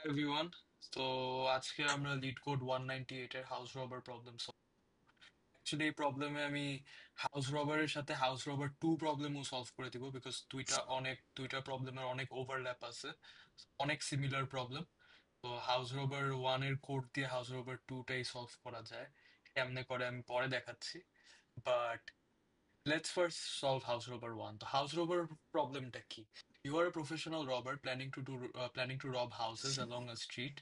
Everyone. তো আজকে আমরা লিড কোড 198 এর house rubber problem solve. Actually এই প্রবলেমে আমি হাউস রবারের সাথে হাউস রবার 2 প্রবলেমও সলভ করে দিব, বিকজ দুইটা প্রবলেমের অনেক ওভারল্যাপ আছে, অনেক সিমিলার প্রবলেম। তো হাউস রবার 1 এর কোড দিয়ে হাউস রবার 2 টাই সলভ করা যায়। কেমনে করে আমি পরে দেখাচ্ছি, but let's first solve house robber 1. The house robber problemটা কি? You are a professional robber planning to rob houses along a street.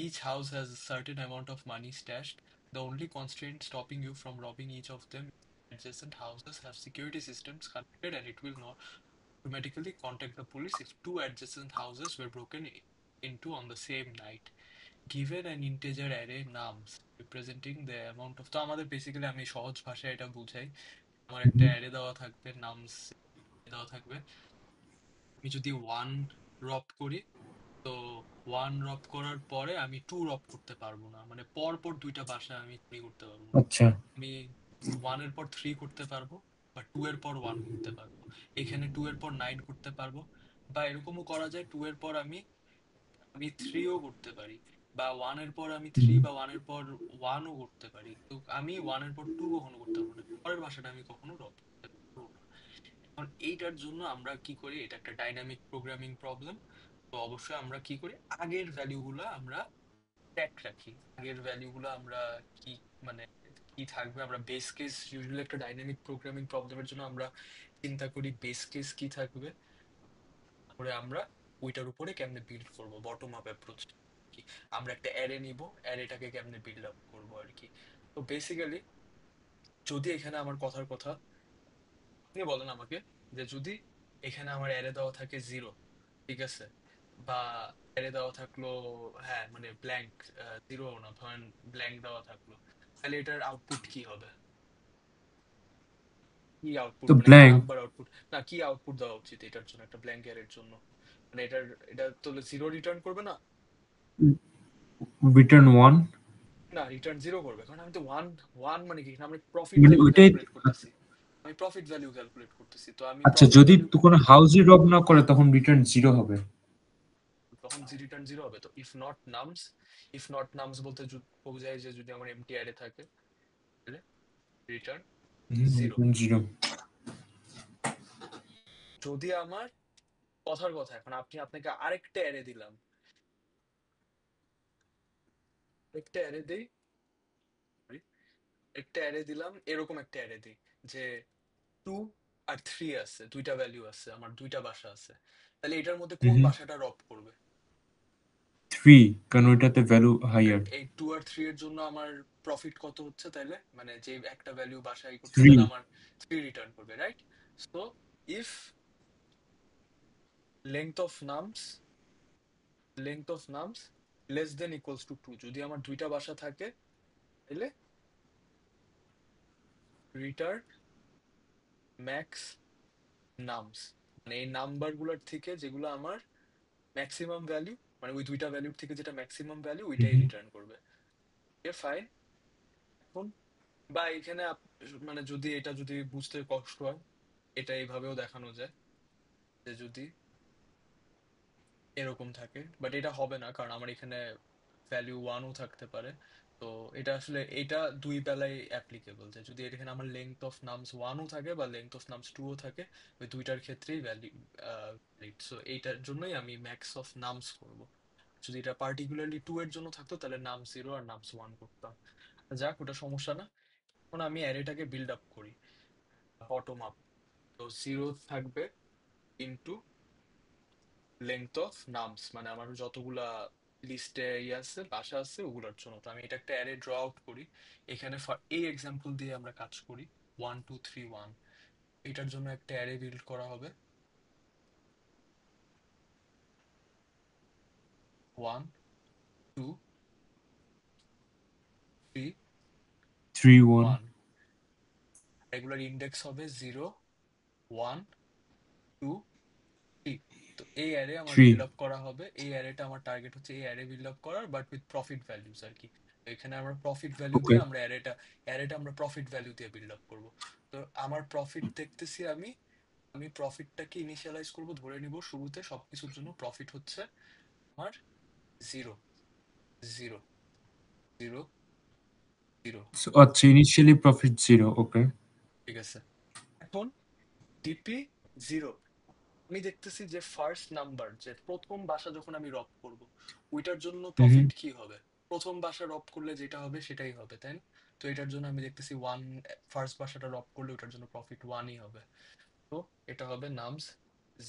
Each house has a certain amount of money stashed. The only constraint stopping you from robbing each of them is adjacent houses have security systems connected, and it will not automatically contact the police if two adjacent houses were broken into on the same night. Given an integer array nums representing the amount of, তো আমাদের basically আমি সহজ ভাষায় এটা বুঝাই। আমার একটা array দেওয়া থাকবে, নামস দেওয়া থাকবে। আমি যদি ওয়ান রব করি, তো ওয়ান রব করার পরে আমি টু রব করতে পারবো না, মানে পর পর দুইটা বাসা আমি থ্রি করতে পারবো না। আচ্ছা। আমি ওয়ান এর পর থ্রি করতে পারবো, বা টু এর পর ওয়ান করতে পারবো। এখানে টু এর পর নাইন করতে পারবো, বা এরকমও করা যায় টু এর পর আমি আমি থ্রিও করতে পারি, বা ওয়ান এর পর আমি থ্রি, বা ওয়ান এর পর ওয়ানও করতে পারি। তো আমি ওয়ান এর পর টু কখনো করতে পারবো না, পরের বাসাটা আমি কখনো রব করতে পারবো না। এখন এইটার জন্য আমরা কি করি, এটা একটা ডাইনামিক প্রোগ্রামিং প্রবলেম। তো অবশ্যই আমরা কি করি, আগের ভ্যালুগুলো আমরা ট্র্যাক রাখি। আগের ভ্যালুগুলো আমরা কি, মানে কি থাকবে, আমরা বেস কেস, ইউজুয়ালি একটা ডাইনামিক প্রোগ্রামিং প্রবলেমের জন্য আমরা চিন্তা করি বেস কেস কি থাকবে, তারপরে আমরা ওইটার উপরে কেমনে বিল্ড করব, বটম আপ অ্যাপ্রোচ কি। আমরা একটা অ্যারে নিব, অ্যারেটাকে কেমনে বিল্ড আপ করবো আর কি। তো বেসিক্যালি যদি এখানে আমার কথার কথা, আপনি বলেন আমাকে যে যদি এখানে আমার অ্যারে দেওয়া থাকে জিরো, ঠিক আছে, বা অ্যারে দেওয়া থাকলো, হ্যাঁ মানে ব্ল্যাঙ্ক, জিরো না, ধরেন ব্ল্যাঙ্ক দেওয়া থাকলো, তাহলে এটার আউটপুট কি হবে? কি আউটপুট, তো মানে একটা ব্ল্যাঙ্ক নাম্বার আউটপুট না, কি আউটপুট দেওয়া উচিত এটার জন্য, একটা ব্ল্যাঙ্ক অ্যারের জন্য? মানে এটা তো জিরো রিটার্ন করবে না? রিটার্ন ওয়ান, না, রিটার্ন জিরো করবে, কারণ আমি তো ওয়ান, ওয়ান মানে কি, এখানে আমরা প্রফিট মানে ভ্যালু ওইটাই। ক্যালকুলেট করতেছি। আমি প্রফিট ভ্যালু ক্যালকুলেট করতেছি, তো আমি আচ্ছা, প্রফিট যদি ভ্যালু, তো কোনো হাউসই রব না করে তখন রিটার্ন জিরো হবে। তখন রিটার্ন জিরো হবে। তো if not nums, if not nums বলতে বোঝায় যে যদি আমার এমটি অ্যারে থাকে, তাহলে রিটার্ন জিরো। Return zero. যদি আমার কথার কথা, এখন আপনাকে আরেকটা অ্যারে দিলাম, একটা অ্যারে দেই, sorry, একটা অ্যারে দিলাম, এরকম একটা অ্যারে দিই যে টু আর থ্রি আছে, দুইটা ভ্যালু আছে, আমার দুইটা বাসা আছে, তাহলে এটার মধ্যে কোন বাসাটা রব করবে? থ্রি, কারণ ওইটাতে ভ্যালু হাইয়ার। এই টু আর থ্রি এর জন্য আমার প্রফিট কত হচ্ছে তাইলে, মানে যে একটা ভ্যালু বাসাই করছে থ্রি। তাহলে আমার থ্রি রিটার্ন করবে, right? So if length of nums, length of nums less than equals to two, যদি আমার দুইটা বাসা থাকে তাহলে রিটার্ন ম্যাক্স নামস, মানে এই নাম্বার গুলোর থেকে যেগুলো আমার ম্যাক্সিমাম ভ্যালু, মানে ওই দুইটা ভ্যালুর থেকে যেটা ম্যাক্সিমাম ভ্যালু ওইটাই রিটার্ন করবে। এ ফাইন। এখন বা এখানে মানে যদি এটা যদি বুঝতে কষ্ট হয়, এটা এইভাবেও দেখানো যায় যে যদি এরকম থাকে, বাট এটা হবে না কারণ আমার এখানে ভ্যালু ওয়ানও থাকতে পারে। তো এটা আসলে এটা দুই বেলায় অ্যাপ্লিকেবল, যে যদি এখানে আমার লেংথ অফ নামস ওয়ানও থাকে বা লেংথ অফ নামস টুও থাকে, ওই দুইটার ক্ষেত্রেই ভ্যালিড। সো এইটার জন্যই আমি ম্যাক্স অফ নামস করব। যদি এটা পার্টিকুলারলি টু এর জন্য থাকতো তাহলে নাম জিরো আর নামস ওয়ান করতাম। যাক, ওটা সমস্যা না। এখন আমি অ্যারেটাকে বিল্ড আপ করি বটম আপ। তো জিরো থাকবে ইনটু লেংথ অফ নামস, মানে আমার যতগুলা লিস্টে ইয়ে আছে, বাসা আছে, ওগুলোর জন্য। তো আমি এটা একটা অ্যারে ড্র আউট করি। এখানে এই এক্সাম্পল দিয়ে আমরা কাজ করি, ওয়ান টু থ্রি ওয়ান। এটার জন্য একটা অ্যারে বিল্ড করা হবে, one two three three one. One. Regular index হবে জিরো, ওয়ান, টু, থ্রি। তো এই অ্যারে আমার থ্রি। বিল্ড আপ করা হবে। এই অ্যারেটা আমার টার্গেট হচ্ছে এই অ্যারে বিল্ড আপ করার, বাট উইথ প্রফিট ভ্যালুস আর কি। তো এখানে আমরা প্রফিট ভ্যালু ওকে। দিয়ে আমরা অ্যারেটা আমরা প্রফিট ভ্যালু দিয়ে বিল্ড আপ করবো। তো আমার প্রফিট দেখতেছি আমি, আমি প্রফিটটাকে ইনিশিয়ালাইজ করব, ধরে নিব শুরুতে সবকিছুর জন্য প্রফিট হচ্ছে আমার zero, zero, zero, zero. So, আচ্ছা, initially profit 0. Okay. ঠিক আছে, এখন ডিপি জিরো। আমি দেখতেছি যে ফার্স্ট নাম্বার, যে প্রথম বাসা যখন আমি রব করব, ওইটার জন্য Mm-hmm. প্রফিট কি হবে? প্রথম বাসা রব করলে যেটা হবে সেটাই হবে, তাই না? তো এটার জন্য আমি দেখতেছি ওয়ান, ফার্স্ট বাসাটা রব করলে ওটার জন্য প্রফিট ওয়ানই হবে। তো এটা হবে নামস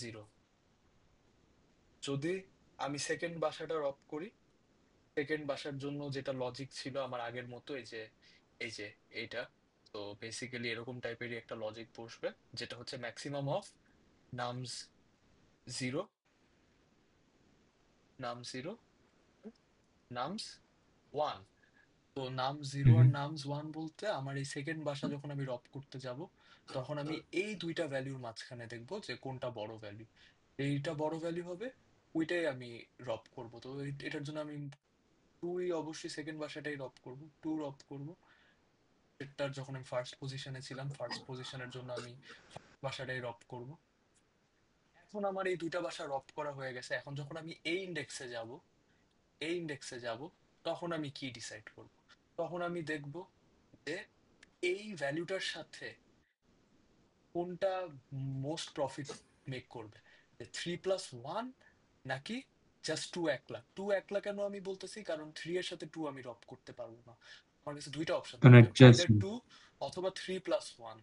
জিরো। যদি আমি সেকেন্ড বাসাটা রব করি, সেকেন্ড বাসার জন্য যেটা লজিক ছিল আমার আগের মতো, এই যে এইটা, তো বেসিক্যালি এরকম টাইপেরই একটা লজিক বসবে, যেটা হচ্ছে ম্যাক্সিমাম অফ নামস জিরো, নাম জিরো, নামস ওয়ান। তো নাম জিরো আর Mm-hmm. নামস ওয়ান বলতে আমার এই সেকেন্ড বাসা যখন আমি রব করতে যাব, তখন আমি এই দুইটা ভ্যালুর মাঝখানে দেখবো যে কোনটা বড় ভ্যালু। এইটা বড় ভ্যালু হবে, ওইটাই আমি রব করব। তো এটার জন্য আমি টুই অবশ্যই সেকেন্ড বাসাটাই রব করব, টু রব করব। এটার যখন আমি ফার্স্ট পজিশনে ছিলাম, ফার্স্ট পজিশনের জন্য আমি বাসাটাই রব করব। এখন আমার এই দুইটা বাসা রব করা হয়ে গেছে, এখন যখন আমি এই ইন্ডেক্সে যাব, তখন আমি কি ডিসাইড করব? তখন আমি দেখব যে এই ভ্যালুটার সাথে কোনটা মোস্ট প্রফিট মেক করবে, যে 3+1 নাকি জাস্ট টু একলা। টু একলা কেন আমি বলতেছি, কারণ 3 এর সাথে টু আমি রব করতে পারবো না। আমার কাছে দুইটা অপশন An থাকবে, আইদার adjustment. টু অথবা 3+1।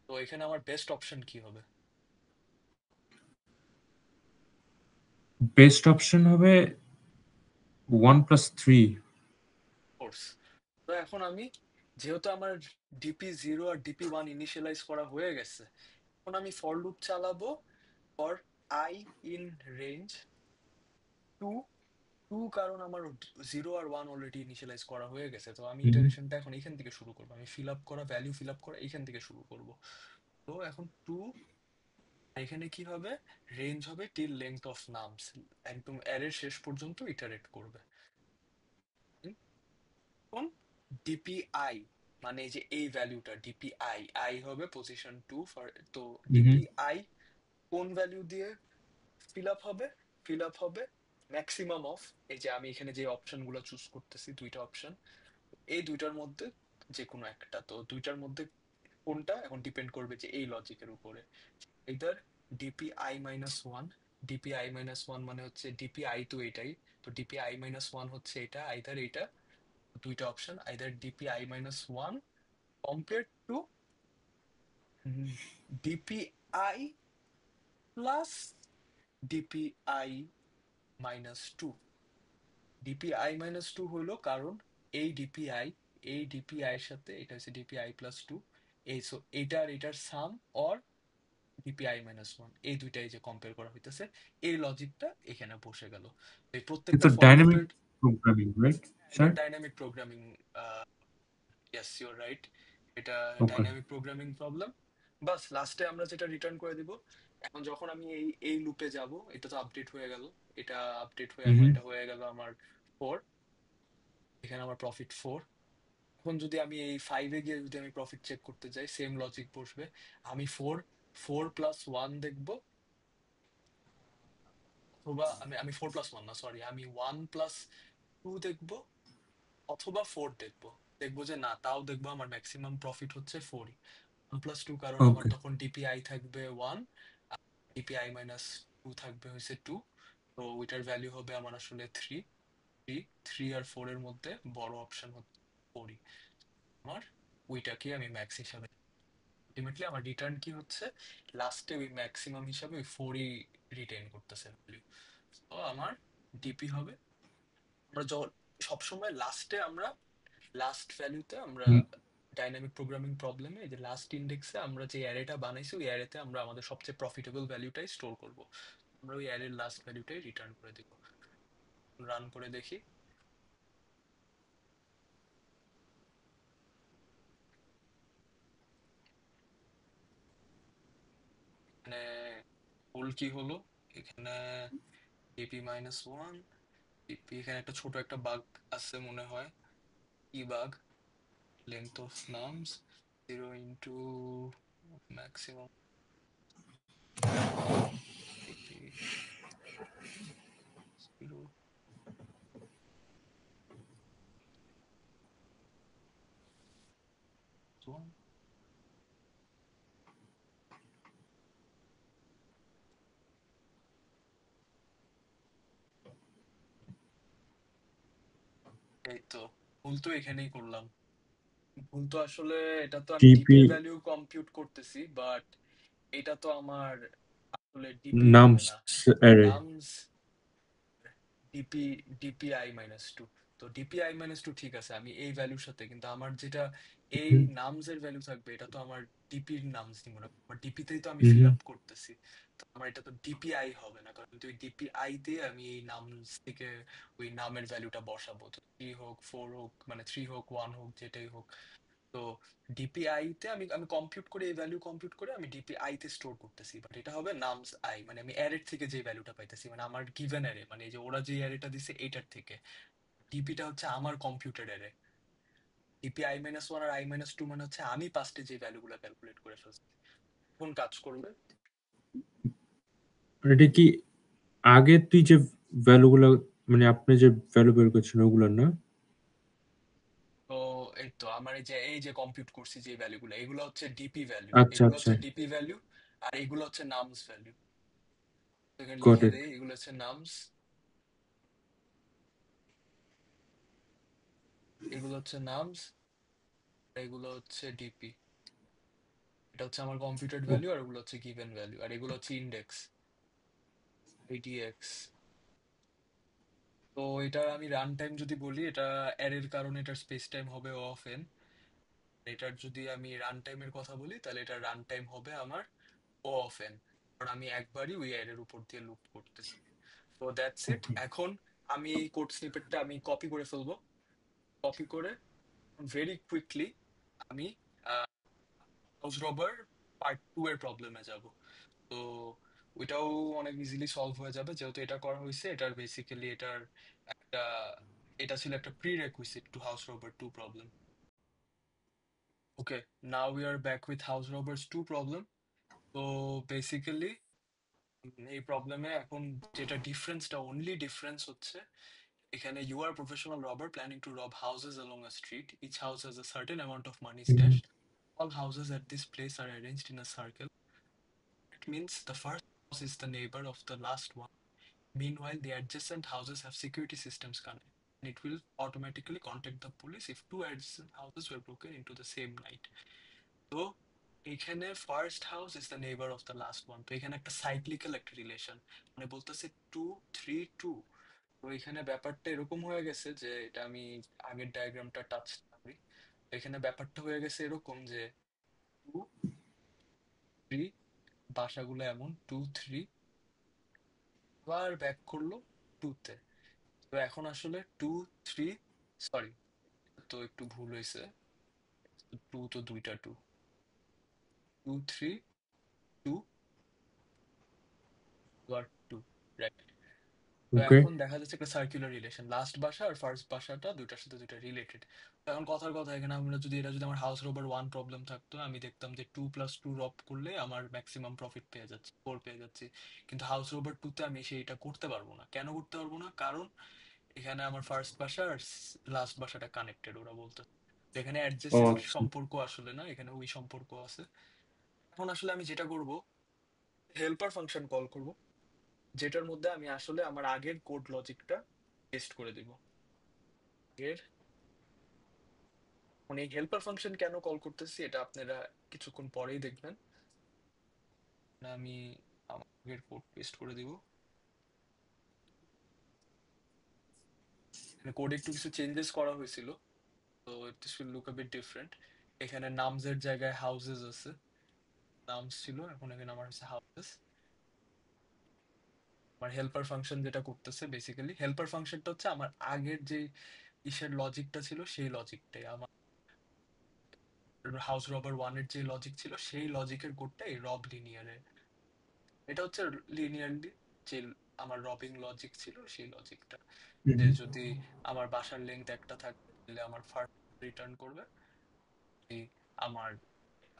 তো এখানে আমার বেস্ট অপশন কি হবে? Best option হবে 1+3. কোর্স। তো এখন আমি, যেহেতু আমার ডিপি জিরো আর ডিপি ওয়ান ইনিশিয়ালাইজ করা হয়ে গেছে, এখন আমি ফর লুপ চালাবো for I in range two. Two কারণ আমার জিরো আর ওয়ান অলরেডি ইনিশিয়ালাইজ করা হয়ে গেছে, তো আমি Mm-hmm. ইটারেশনটা এখন এখান থেকে শুরু করবো, আমি ফিল আপ করা ভ্যালু ফিল আপ করা এখান থেকে শুরু করব। তো এখন টু, এখানে কি হবে, রেঞ্জ হবে টিল লেংথ অফ নামস, একদম অ্যারের শেষ পর্যন্ত ইটারেট করবে। এখন ডিপিআই, মানে এই যে এই ভ্যালুটা ডিপিআই, আই হবে পজিশন টু ফর। তো Mm-hmm. ডিপিআই কোন ভ্যালু দিয়ে ফিল আপ হবে? ফিল আপ হবে ম্যাক্সিমাম অফ, এই যে আমি এখানে যে অপশন গুলো চুজ করতেছি, দুইটা অপশন, এই দুইটার মধ্যে যে কোনো একটা। তো দুইটার মধ্যে কোনটা এখন ডিপেন্ড করবে যে এই লজিকের উপরে, either DP I minus one. DP I minus one মানে হচ্ছে ডিপিআই, তো এটাই, তো ডিপি আই মাইনাস ওয়ান হচ্ছে এটা, আইদার এটা। দুইটা option, either DP I minus one compare to DP I plus DP I minus two. DP I minus two হলো কারণ এই ডিপিআই, এই ডিপিআই এর সাথে এটা হচ্ছে ডিপিআই+2, এই সো এটা আর এটার সাম অর ডিপিআই মাইনাস ওয়ান, এই দুইটাই যে কম্পেয়ার করা হইতেছে, এই লজিকটা এখানে বসে গেল। এই It's প্রত্যেকটা a ফর dynamic লুপের, programming, right, এটা sir? Dynamic programming. Yes, your right, এটা Okay. Dynamic programming problem. বাস লাস্টে আমরা যেটা রিটার্ন করে দিব, এখন যখন আমি এই এই লুপে যাব, এটা তো আপডেট হয়ে গেল, এটা আপডেট হয়ে এখন Mm-hmm. এটা হয়ে গেল আমার ফোর, এখানে আমার প্রফিট ফোর। এখন যদি আমি এই ফাইভে গিয়ে যদি আমি প্রফিট চেক করতে যাই, সেম লজিক বসবে, আমি ফোর, 4+1 দেখবো, অথবা আমি আমি 4+1 না, সরি, আমি 1+2 দেখবো, অথবা ফোর দেখবো। দেখবো যে না, তাও দেখবো আমার ম্যাক্সিমাম প্রফিট হচ্ছে ফোরই। 1+2 কারণ আমার Okay. তখন ডিপিআই থাকবে ওয়ান, ডিপিআই মাইনাস টু থাকবে হচ্ছে টু। তো ওইটার ভ্যালু হবে আমার আসলে থ্রি। থ্রি, থ্রি আর ফোর এর মধ্যে বড় অপশন হচ্ছে ফোরই। আমার ওইটাকে আমি ম্যাক্স হিসাবে, আলটিমেটলি আমার রিটার্ন কি হচ্ছে, লাস্টে ওই ম্যাক্সিমাম হিসাবে ওই ফোরই রিটেইন করতেছে ভ্যালু। তো আমার ডিপি হবে, আমরা সবসময় লাস্টে আমরা, লাস্ট ভ্যালুতে আমরা Mm. ডাইনামিক প্রোগ্রামিং প্রবলেমে এই যে লাস্ট ইন্ডেক্সে আমরা যে অ্যারেটা বানাইছি, ওই অ্যারেতে আমরা আমাদের সবচেয়ে প্রফিটেবল ভ্যালুটাই স্টোর করব। আমরা ওই অ্যারের লাস্ট ভ্যালুটাই রিটার্ন করে দিব। রান করে দেখি, এখানে ভুল কি হলো, এখানে ডিপি-1, ডিপি, এখানে একটা ছোট একটা বাগ আছে মনে হয়। কি bug? Length of nums zero into maximum DP zero, one. এই তো, ভুল তো এখানেই করলাম। ভুল তো আসলে, এটা তো আমি ডিপি ডিপির ভ্যালু কম্পিউট করতেছি, বাট এটা তো আমার আসলে ডিপি হবে নামস না। অ্যারে। নামস ডিপি, ডিপিআই-2। তো ডিপিআই-2 ঠিক আছে, আমি এই ভ্যালুর সাথে, কিন্তু আমার যেটা এই নামস এর ভ্যালু থাকবে, এটা তো আমার ডিপির নামস দিব না, আমার ডিপিতেই তো আমি ফিল আপ করতেছি। তো আমার এটা তো ডিপিআই হবে না, কারণ তুই ডিপিআই দিয়ে আমি এই নামস থেকে ওই নামের ভ্যালুটা বসাবো, তো 3 হোক 4 হোক, মানে 3 হোক 1 হোক যেটাই হোক। তো ডিপিআই তে আমি আমি কম্পিউট করে, এই ভ্যালু কম্পিউট করে আমি ডিপিআই তে স্টোর করতেছি, বাট এটা হবে নামস আই, মানে আমি অ্যারে থেকে যে ভ্যালুটা পাইতেছি, মানে আমার গিভেন অ্যারে, মানে এই যে ওরা যে অ্যারেটা দিছে এইটার থেকে। ডিপিটা হচ্ছে আমার কম্পিউটার অ্যারে। ডিপি i-1 আর i-2 মানে হচ্ছে আমি পাস্টে যে ভ্যালুগুলো ক্যালকুলেট করে ফেলছি। কোন কাজ করবে? এটা কি আগে তুই যে ভ্যালুগুলো, মানে আপনি যে ভ্যালু বের করছেন ওগুলো না? তো এই তো আমার এই যে কম্পিউট করছি যে ভ্যালুগুলো, এগুলো হচ্ছে ডিপি ভ্যালু, আচ্ছা এগুলো আচ্ছা, হচ্ছে ডিপি ভ্যালু, আর এগুলো হচ্ছে নামস ভ্যালু। এখানে গট লিখে ইট। দেই, এগুলো হচ্ছে নামস, এগুলো হচ্ছে নামস, এগুলো হচ্ছে ডিপি। এটা হচ্ছে আমার কম্পিউটেড ভ্যালু, আর এগুলো হচ্ছে গিভেন ভ্যালু, আর এগুলো হচ্ছে ইন্ডেক্স, ATX। তো এটা আমি রান টাইম যদি বলি, এটা অ্যারের কারণে এটার স্পেস টাইম হবে অফ এন। এটার যদি আমি রান টাইমের কথা বলি, তাহলে এটা রান টাইম হবে আমার ও অফ এন, কারণ আমি একবারই ওই অ্যারের উপর দিয়ে লুপ করতেছি। তো দ্যাটস ইট। এখন আমি এই কোড স্নিপেটটা আমি কপি করে ফেলবো। কপি করে ভেরি কুইকলি আমি হাউস রবার পার্ট 2 এর প্রবলেমে যাব। তো ওইটাও অনেক ইজিলি সলভ হয়ে যাবে, যেহেতু এটা করা হয়েছে। এটার বেসিক্যালি এটার একটা, এটা ছিল একটা prerequisite to house robber 2 problem. Okay, now we are back with house robbers 2 problem. তো বেসিক্যালি এই প্রবলেমে এখন যেটা ডিফারেন্সটা, অনলি ডিফারেন্স হচ্ছে, এখানে you are a professional robber planning to rob houses along a street. Each house has a certain amount of money stashed. All houses at this place are arranged in a circle. It means the first house is the neighbor of the last one. Meanwhile, the adjacent houses have security systems connected, and it will automatically contact the police if two adjacent houses were broken into the same night. তো এখানে first house is the neighbour of the last one, তো এখানে একটা cyclical একটা relation, মানে বলতেছে 2 3 2। তো এখানে ব্যাপারটা এরকম হয়ে গেছে যে, এটা আমি আগের ডায়াগ্রামটা টাচ করি। তো এখানে ব্যাপারটা হয়ে গেছে এরকম যে 2 3, বাসাগুলো এমন 2 3, আবার ব্যাক করলো 2 তে। তো এখন আসলে 2 3, সরি, তো একটু ভুল হয়েছে। টু তো দুইটা টু, 2 3 2 আর 2, রাইট। তো ওকে। এখন দেখা যাচ্ছে একটা সার্কুলার রিলেশন, লাস্ট বাসা আর ফার্স্ট বাসাটা দুইটার সাথে দুইটা রিলেটেড। তো এখন কথার কথা, এখানে আমরা যদি, এটা যদি আমার হাউস রোবার 1 প্রবলেম থাকতো, আমি দেখতাম যে 2+2 রব করলে আমার ম্যাক্সিমাম প্রফিট পেয়ে যাচ্ছে, 4 পেয়ে যাচ্ছি। কিন্তু হাউস রোবার 2 তে আমি সেইটা করতে পারবো না। কেন করতে পারবো না? কারণ এখানে আমার ফার্স্ট বাসা আর লাস্ট বাসাটা কানেক্টেড, ওরা বলতে। তো এখানে ও অ্যাডজেসেন্ট আচ্ছা। সম্পর্ক আসলে না, এখানে ওই সম্পর্ক আছে। এখন আসলে আমি যেটা করব, হেল্পার ফাংশন কল করব, যেটার মধ্যে আমি আসলে আমার আগের কোড লজিকটা টেস্ট করে দিব। এর মানে এই হেল্পার ফাংশন কেন কল করতেছি, এটা আপনারা কিছুক্ষণ পরেই দেখবেন। না, আমি আমার আগের কোড পেস্ট করে দিব। কোডে একটু কিছু চেঞ্জেস করা হয়েছিল, তো it will look a bit different. এখানে নামস এর জায়গায় হাউসেস আছে, নামস ছিল, এখন এখানে আমার হচ্ছে হাউসেস। আমার হেল্পার ফাংশন যেটা করতেছে, বেসিক্যালি হেল্পার ফাংশনটা হচ্ছে আমার আগের যে ইসের লজিকটা ছিল, সেই লজিকটাই আমার হাউস রবার 1 এর যে লজিক ছিল, সেই লজিকের কোডটাই রব লিনিয়ারে। এটা হচ্ছে লিনিয়ারলি যে আমার রবিং লজিক ছিল, সেই লজিকটা, যে যদি আমার বাসার লেন্থ একটা থাকে, তাহলে আমার ফার্স্ট রিটার্ন করবে এই আমার,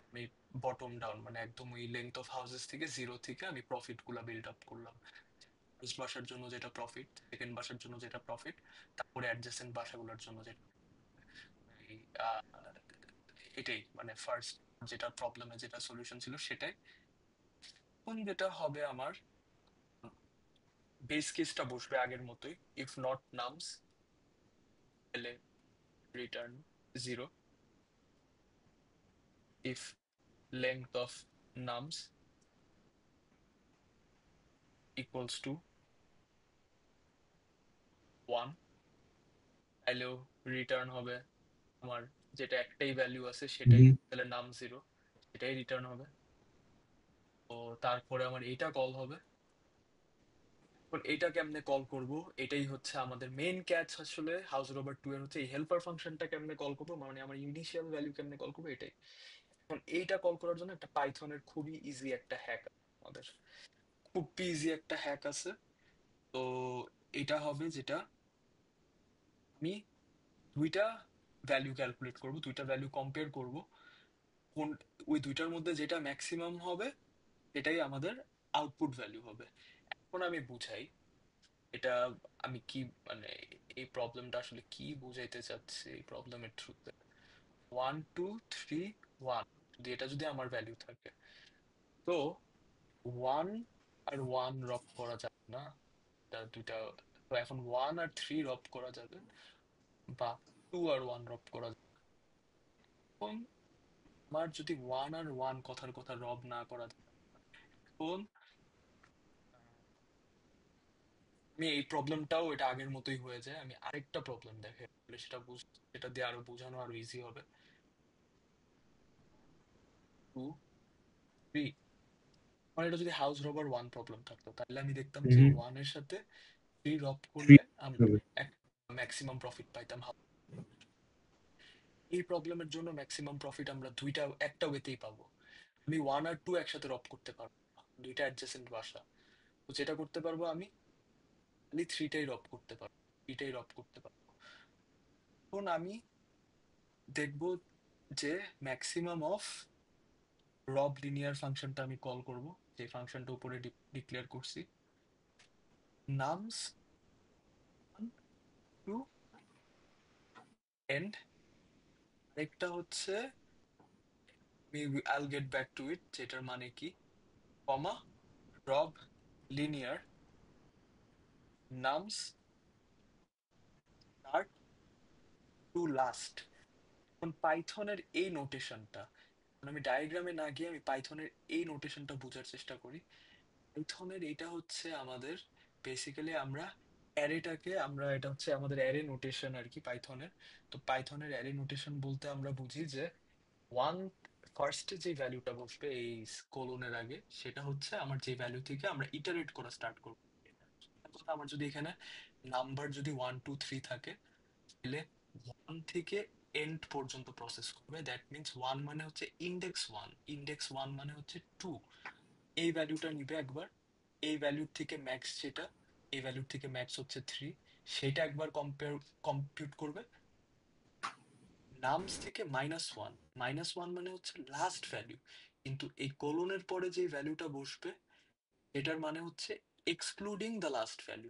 আমি বটম ডাউন, মানে একদম ওই লেন্থ অফ হাউসেস থেকে 0 থেকে আমি প্রফিট গুলা বিল্ড আপ করলাম। ফার্স্ট বাসার জন্য যেটা প্রফিট, সেকেন্ড বাসার জন্য যেটা প্রফিট, তারপরে অ্যাডজেসেন্ট বাসাগুলোর জন্য যেটা, এই এটাই মানে ফার্স্ট যেটা প্রবলেমে যেটা সলিউশন ছিল সেটাই। এখন যেটা হবে আমার বেস কেসটা বসবে আগের মতোই, ইফ নট নামস তাহলে return 0, if length of nums equals to 1 তাহলেও রিটার্ন হবে আমার যেটা একটাই ভ্যালু আছে সেটাই, হুম, তাহলে নাম 0 সেটাই রিটার্ন হবে। তো তারপরে আমার এইটা কল হবে। এখন এটা কেমনে কল করব, এটাই হচ্ছে আমাদের মেইন ক্যাচ আসলে হাউস রোবার 2 এর, হচ্ছে এই হেল্পার ফাংশনটা কেমনে কল করব, মানে আমার ইনিশিয়াল ভ্যালু কেমনে কল করব এটাই। এখন এইটা কল করার জন্য একটা পাইথনের খুবই ইজি একটা হ্যাক আমাদের, খুব ইজি একটা হ্যাক আছে। তো এটা হবে যেটা আমি দুইটা ভ্যালু ক্যালকুলেট করব, দুইটা ভ্যালু কম্পেয়ার করব, কোন ওই দুইটার মধ্যে যেটা ম্যাক্সিমাম হবে এটাই আমাদের আউটপুট ভ্যালু হবে। এখন আমি বুঝাই এটা আমি কি মানে এই প্রবলেমটা আসলে কি বুঝাইতে চাচ্ছি এই প্রবলেমের থ্রুতে। 1 2 3 1 যদি এটা যদি আমার ভ্যালু থাকে, তো 1 আর 1 রব করা যাবে না, এটা দুইটা। তো এখন 1 আর 3 রব করা যাবে, বা 2 আর 1 রব করা যাবে। এখন আমার যদি 1 আর 1 কথার কথা রব না করা যায়, তখন আমি এই প্রবলেমটাও এটা আগের মতোই হয়ে যায়। আমি আরেকটা প্রবলেম দেখে সেটা সেটা দিয়ে আরো বোঝানো আরো ইজি হবে। 2 3, আমার এটা যদি হাউস রবার 1 প্রবলেম থাকতো তাহলে আমি দেখতাম যে হুম, 1 এর সাথে 3 রব 3 করলে হবে। এক ম্যাক্সিমাম প্রফিট পাইতাম। এই প্রবলেমের জন্য ম্যাক্সিমাম প্রফিট আমরা একটা ওয়েতেই পাবো। আমি 1 আর 2 একসাথে রব করতে পারবো না, দুইটা অ্যাডজেসেন্ট বাসা। তো যেটা করতে পারবো আমি খালি 3টাই রব করতে পারবো, 3টাই রব করতে পারবো। এখন আমি দেখবো যে ম্যাক্সিমাম অফ রব লিনিয়ার ফাংশনটা আমি কল করব, যে ফাংশনটা উপরে ডিক্লেয়ার করছি, নামস 1 টু এন্ড, আরেকটা হচ্ছে আইল গেট ব্যাক টু ইট, যেটার মানে কি, কমা রব linear nums start to last. এখন পাইথনের এই নোটেশনটা, আমি ডায়াগ্রামে না গিয়ে আমি পাইথনের এই নোটেশনটা বোঝার চেষ্টা করি। পাইথনের এটা হচ্ছে আমাদের বেসিক্যালি আমরা অ্যারেটাকে, আমরা এটা হচ্ছে আমাদের অ্যারে নোটেশন আর কি পাইথনের। তো পাইথনের অ্যারে নোটেশন বলতে আমরা বুঝি যে ওয়ান ফার্স্টে যে ভ্যালুটা বসবে এই কোলনের আগে, সেটা হচ্ছে আমার যে ভ্যালু থেকে আমরা ইটারেট করা স্টার্ট করবো। আমার যদি এখানে নাম্বার যদি 1 2 3 থাকে, তাহলে 1 থেকে এন্ড পর্যন্ত প্রসেস করবে। দ্যাট মিনস 1 মানে হচ্ছে ইন্ডেক্স 1, ইন্ডেক্স 1 মানে হচ্ছে 2। এই ভ্যালুটা নিবে একবার, এই ভ্যালুর থেকে ম্যাক্স যেটা, এই ভ্যালুর থেকে ম্যাক্স হচ্ছে 3, সেটা একবার কম্পিউট করবে। নামস থেকে -1, -1 মানে হচ্ছে লাস্ট ভ্যালু, কিন্তু এই কোলনের পরে যে ভ্যালুটা বসবে এটার মানে হচ্ছে excluding the last value.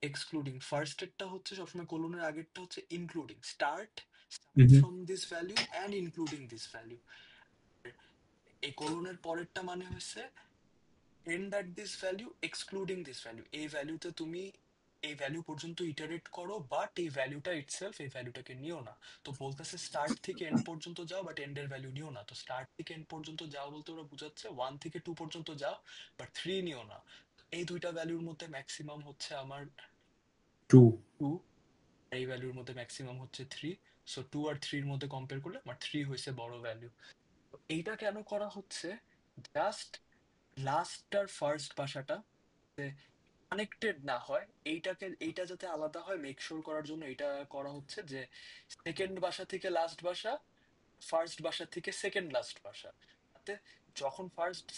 Excluding ফার্স্টেরটা হচ্ছে সবসময় কোলনের আগেরটা হচ্ছে including, start hmm, from this value and including this value. এই কোলনের পরেরটা মানে হচ্ছে end at this value excluding this value, এই ভ্যালুতে তুমি এই ভ্যালু পর্যন্ত ইটারেট করো, বাট এই ভ্যালুটা ইটসেলফ এই ভ্যালুটাকে নিও না। তো বলতেছে স্টার্ট থেকে এন্ড পর্যন্ত যাও বাট এন্ডের ভ্যালু নিও না। তো স্টার্ট থেকে এন্ড পর্যন্ত যাও বলতে ওরা বুঝাচ্ছে 1 থেকে 2 পর্যন্ত যাও বাট 3 নিও না। এই দুইটা ভ্যালুর মধ্যে ম্যাক্সিমাম হচ্ছে আমার 2। 2, এই ভ্যালুর মধ্যে ম্যাক্সিমাম হচ্ছে 3। সো 2 আর 3 এর মধ্যে কম্পেয়ার করলে আমার 3 হয়েছে বড় ভ্যালু। তো এইটা কেন করা হচ্ছে, জাস্ট লাস্ট আর ফার্স্ট ভাষাটা কানেক্টেড না হয়, এইটা যাতে আলাদা হয় মেক শিওর করার জন্য এটা করা হচ্ছে যে সেকেন্ড ভাষা থেকে লাস্ট ভাষা, ফার্স্ট ভাষা থেকে সেকেন্ড লাস্ট ভাষা, তাতে যখন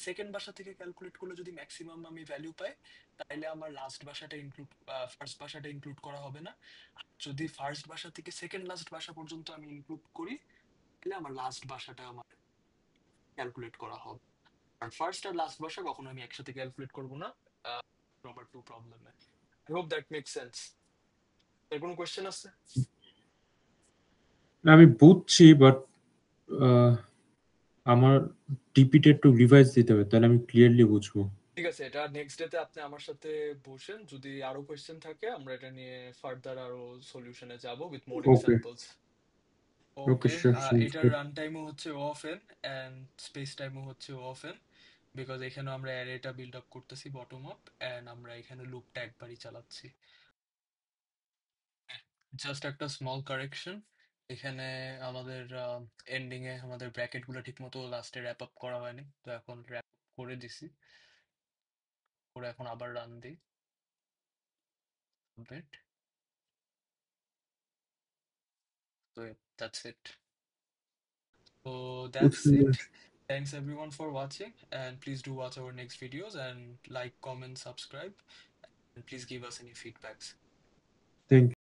সেকেন্ড ভাষা থেকে ক্যালকুলেট করলে যদি ম্যাক্সিমাম আমি ভ্যালু পাই, তাহলে আমার লাস্ট ভাষাটা ইনক্লুড, ফার্স্ট ভাষাটা ইনক্লুড করা হবে না। আর যদি ফার্স্ট ভাষা থেকে সেকেন্ড লাস্ট ভাষা পর্যন্ত আমি ইনক্লুড করি, তাহলে আমার লাস্ট ভাষাটা আমার ক্যালকুলেট করা হবে। আর ফার্স্ট আর লাস্ট ভাষা কখনো আমি একসাথে ক্যালকুলেট করব না রবার 2 প্রবলেমে। I hope that make sense. এর কোনো কোয়েশ্চেন আছে? না, আমি বুঝছি বাট আহ, আমার ডিপিটা একটু রিভাইজ দিতে হবে, তাহলে আমি ক্লিয়ারলি বুঝবো। ঠিক আছে, এটা নেক্সট ডেতে আপনি আমার সাথে বসেন, যদি আরো কোয়েশ্চেন থাকে আমরা এটা নিয়ে ফার্দার আরো সলিউশনে যাব with more okay, examples. Okay, okay, sure, sounds এটার গুড। রান টাইমও হচ্ছে ও অফ এন অ্যান্ড স্পেস টাইমও হচ্ছে ও অফ এন, বিকজ এখানে আমরা অ্যারেটা বিল্ড আপ করতেছি বটম আপ অ্যান্ড আমরা এখানে লুপটা একবারই চালাচ্ছি। জাস্ট একটা স্মল কারেকশন, এখানে আমাদের এন্ডিং এ আমাদের ব্র্যাকেট গুলো ঠিক মতো লাস্টে র্যাপ আপ করা হয়নি, তো এখন র্যাপ করে দিছি, করে এখন আবার রান দিই, সাবমিট। তো দ্যাটস ইট, so খুব that's সুন্দর। it. Thanks everyone for watching, and please do watch our next videos and like, comment, subscribe, and please give us any feedbacks. Thank